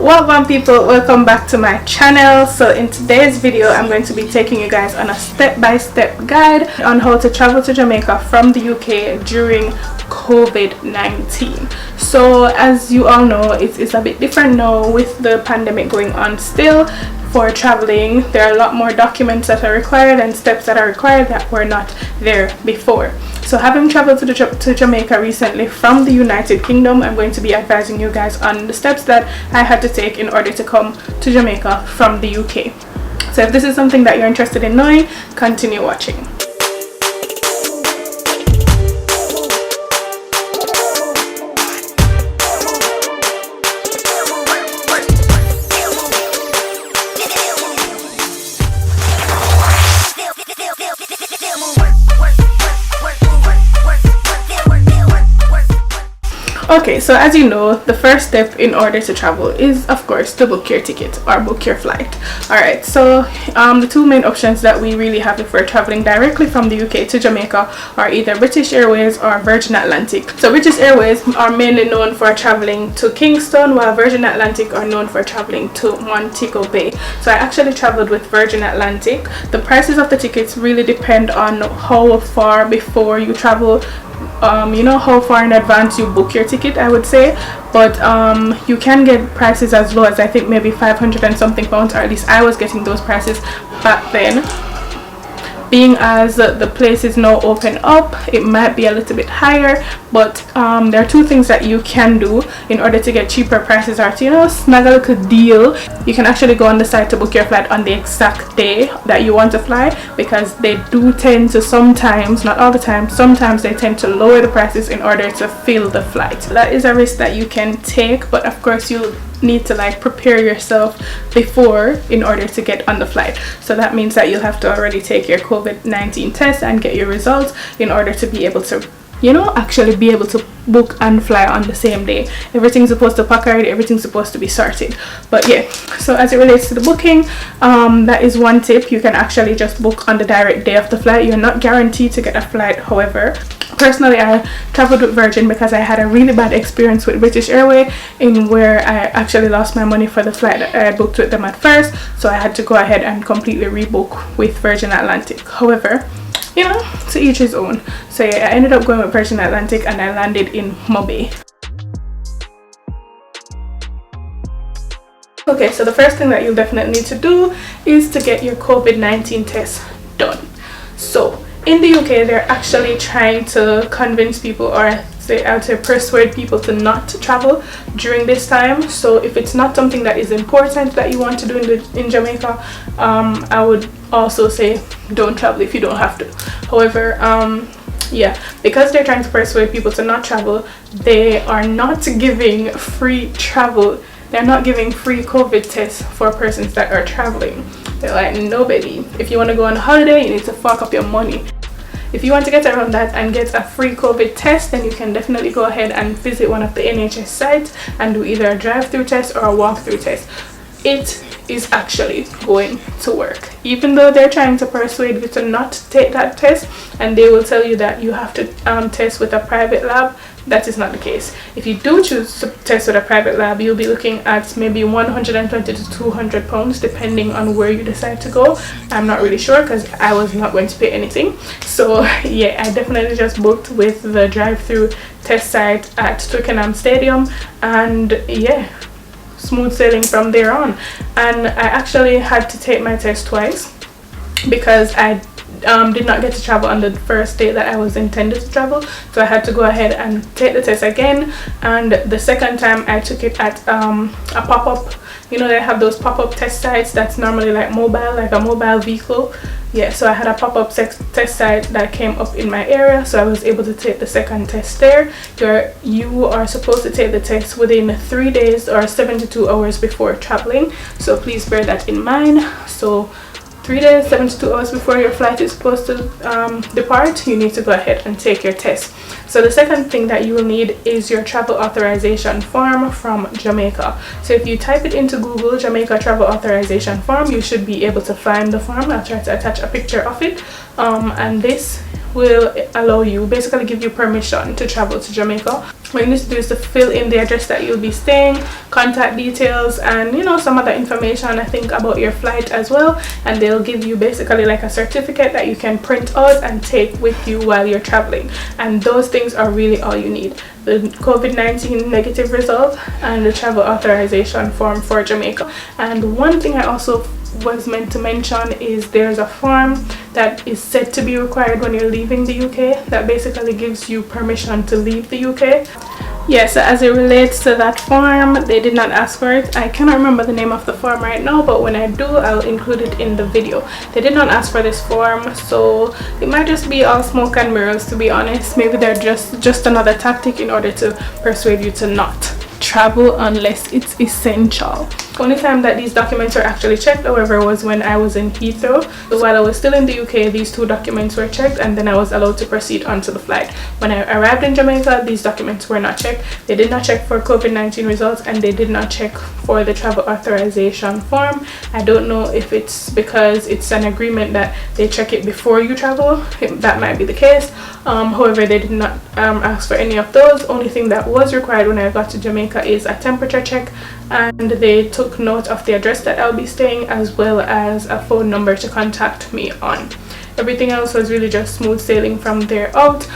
Welcome people, welcome back to my channel. So in today's video I'm going to be taking you guys on a step-by-step guide on how to travel to Jamaica from the UK during COVID-19. So as you all know, it's a bit different now with the pandemic going on still. For traveling, there are a lot more documents that are required and steps that are required that were not there before. So having traveled to Jamaica recently from the United Kingdom, I'm going to be advising you guys on the steps that I had to take in order to come to Jamaica from the UK. So if this is something that you're interested in knowing, continue watching. Okay, so as you know, the first step in order to travel is of course to book your ticket or book your flight. Alright, so the two main options that we really have if we're traveling directly from the UK to Jamaica are either British Airways or Virgin Atlantic. So British Airways are mainly known for traveling to Kingston, while Virgin Atlantic are known for traveling to Montego Bay. So I actually traveled with Virgin Atlantic. The prices of the tickets really depend on how far before you travel, you know, how far in advance you book your ticket, I would say. But you can get prices as low as I think maybe 500 and something pounds, or at least I was getting those prices back then. Being as the place is now open up, it might be a little bit higher, but there are two things that you can do in order to get cheaper prices, or to, you know, snag a little deal. You can actually go on the site to book your flight on the exact day that you want to fly, because they do tend to sometimes, not all the time, sometimes they tend to lower the prices in order to fill the flight. So that is a risk that you can take, but of course you need to like prepare yourself before in order to get on the flight. So that means that you'll have to already take your COVID-19 test and get your results in order to be able to, you know, actually be able to book and fly on the same day. Everything's supposed to pack already, everything's supposed to be sorted. But yeah, so as it relates to the booking, that is one tip. You can actually just book on the direct day of the flight. You're not guaranteed to get a flight. However, personally I traveled with Virgin because I had a really bad experience with British Airways, in where I actually lost my money for the flight that I booked with them at first, so I had to go ahead and completely rebook with Virgin Atlantic. However, you know, to each his own. So yeah, I ended up going with Virgin Atlantic and I landed in Mobay. Okay, so the first thing that you'll definitely need to do is to get your COVID-19 test done. So in the UK, they're actually trying to convince people, or to persuade people to not to travel during this time. So if it's not something that is important that you want to do in Jamaica, I would also say don't travel if you don't have to. However, yeah, because they're trying to persuade people to not travel, they are not giving free travel. They're not giving free COVID tests for persons that are traveling. They're like, no baby, if you want to go on a holiday, you need to fuck up your money. If you want to get around that and get a free COVID test, then you can definitely go ahead and visit one of the NHS sites and do either a drive-through test or a walk-through test. It is actually going to work. Even though they're trying to persuade you to not take that test, and they will tell you that you have to test with a private lab, that is not the case. If you do choose to test with a private lab, you'll be looking at maybe 120 to 200 pounds depending on where you decide to go. I'm not really sure because I was not going to pay anything. So yeah, I definitely just booked with the drive-through test site at Twickenham Stadium, and yeah, smooth sailing from there on. And I actually had to take my test twice because I did not get to travel on the first day that I was intended to travel, so I had to go ahead and take the test again. And the second time I took it at a pop-up, you know, they have those pop-up test sites that's normally like mobile, like a mobile vehicle. Yeah, so I had a pop-up test site that came up in my area, so I was able to take the second test there. You are supposed to take the test within 3 days or 72 hours before traveling, so please bear that in mind. So 3 days, 72 hours before your flight is supposed to depart, you need to go ahead and take your test. So the second thing that you will need is your travel authorization form from Jamaica. So if you type it into Google, Jamaica travel authorization form, you should be able to find the form. I'll try to attach a picture of it. And this will allow you, basically give you permission to travel to Jamaica. What you need to do is to fill in the address that you'll be staying, contact details, and you know, some other information I think about your flight as well, and they'll give you basically like a certificate that you can print out and take with you while you're traveling. And those things are really all you need: the COVID-19 negative result and the travel authorization form for Jamaica. And one thing I also was meant to mention is there's a form that is said to be required when you're leaving the UK that basically gives you permission to leave the UK. Yes, as it relates to that form, they did not ask for it. I cannot remember the name of the form right now, but when I do, I'll include it in the video. They did not ask for this form, so it might just be all smoke and mirrors, to be honest. Maybe they're just another tactic in order to persuade you to not travel unless it's essential. The only time that these documents were actually checked, however, was when I was in Heathrow. So while I was still in the UK, these two documents were checked, and then I was allowed to proceed onto the flight. When I arrived in Jamaica, these documents were not checked. They did not check for COVID-19 results, and they did not check for the travel authorization form. I don't know if it's because it's an agreement that they check it before you travel. That might be the case. However, they did not ask for any of those. Only thing that was required when I got to Jamaica is a temperature check, and they took note of the address that I'll be staying as well as a phone number to contact me on. Everything else was really just smooth sailing from there out.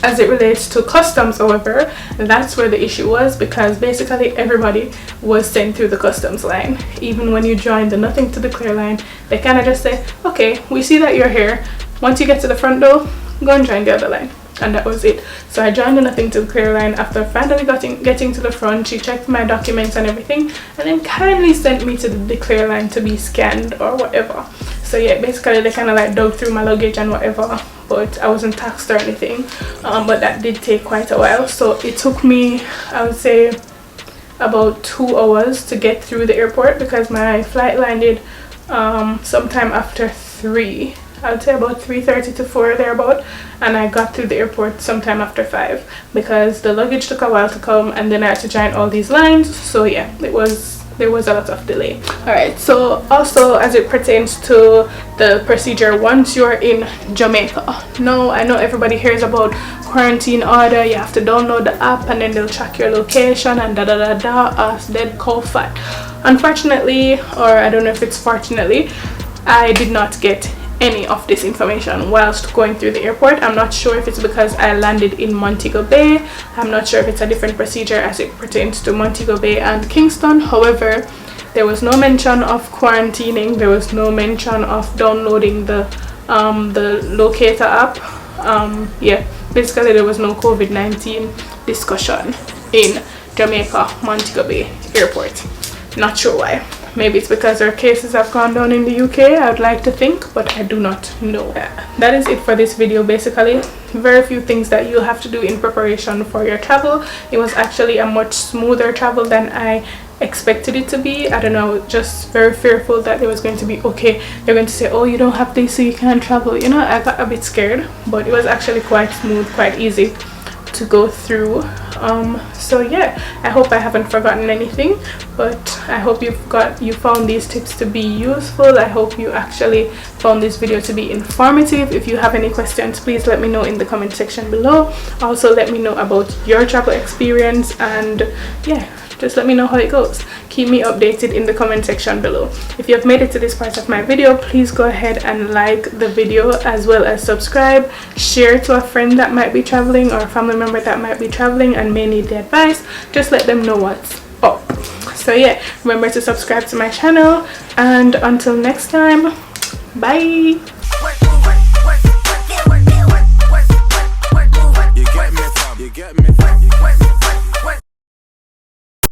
As it relates to customs, however, that's where the issue was, because basically everybody was sent through the customs line. Even when you join the nothing to declare line, they kind of just say, okay, we see that you're here. Once you get to the front door, go and join the other line. And that was it. So I joined the nothing to declare line. After finally getting to the front, she checked my documents and everything, and then kindly sent me to the declare line to be scanned or whatever. So yeah, basically they kind of like dug through my luggage and whatever, but I wasn't taxed or anything. But that did take quite a while. So it took me, I would say, about 2 hours to get through the airport, because my flight landed sometime after 3. I would say about 3:30 to 4 thereabout, and I got through the airport sometime after 5, because the luggage took a while to come, and then I had to join all these lines. So yeah, there was a lot of delay. Alright, so also as it pertains to the procedure once you're in Jamaica. Now I know everybody hears about quarantine order, you have to download the app and then they'll track your location and us dead cow fat. Unfortunately, or I don't know if it's fortunately, I did not get any of this information whilst going through the airport. I'm not sure if it's because I landed in Montego Bay. I'm not sure if it's a different procedure as it pertains to Montego Bay and Kingston. However, there was no mention of quarantining. There was no mention of downloading the locator app. Yeah, basically there was no COVID-19 discussion in Jamaica Montego Bay airport. Not sure why. Maybe it's because our cases have gone down in the UK, I would like to think, but I do not know. That is it for this video. Basically, very few things that you'll have to do in preparation for your travel. It was actually a much smoother travel than I expected it to be. I don't know, just very fearful that it was going to be okay, they're going to say, oh, you don't have this so you can't travel. You know, I got a bit scared, but it was actually quite smooth, quite easy to go through. So yeah, I hope I haven't forgotten anything, but I hope you found these tips to be useful. I hope you actually found this video to be informative. If you have any questions, please let me know in the comment section below. Also, let me know about your travel experience, and yeah, just let me know how it goes. Keep me updated in the comment section below. If you have made it to this part of my video, please go ahead and like the video as well as subscribe. Share to a friend that might be traveling or a family member that might be traveling and may need the advice. Just let them know what's up. So yeah, remember to subscribe to my channel, and until next time, bye.